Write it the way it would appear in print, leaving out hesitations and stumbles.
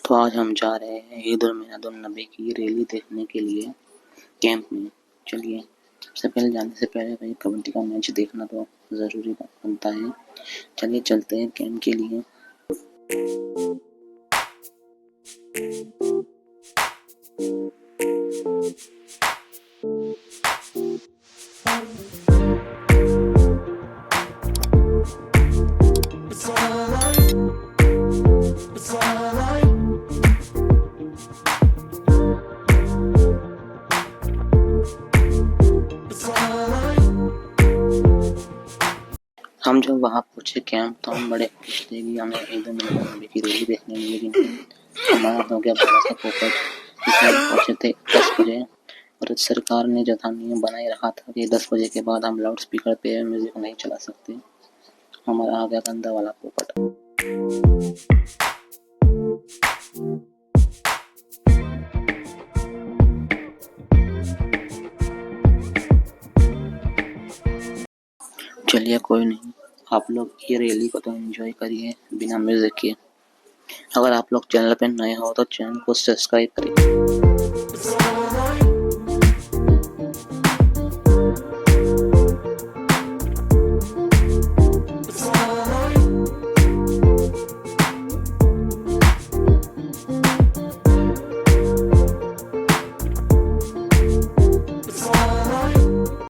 तो आज हम जा रहे हैं ईद उल मिलादुन नबी की रैली देखने के लिए कैंप में। चलिए, सबसे पहले जाने से पहले भाई कबड्डी का मैच देखना तो ज़रूरी बनता है। चलिए चलते हैं कैंप के लिए। हम जब वहाँ पहुँचे कैंप तो हम बड़े खुश थे कि हमें ईद उल मिलादुन नबी की रैली देखने मिली, लेकिन हमारा हो गया बड़ा सा पोपट। हम पहुँचे थे 10 बजे और सरकार ने जो था नियम बनाए रखा था कि 10 बजे के बाद हम लाउड स्पीकर पे म्यूजिक नहीं चला सकते। हमारा आ गया गंदा वाला पोपट। चलिए कोई नहीं, आप लोग ये रैली को तो एंजॉय करिए बिना म्यूजिक के। अगर आप लोग चैनल पे नए हो तो चैनल को सब्सक्राइब करिए।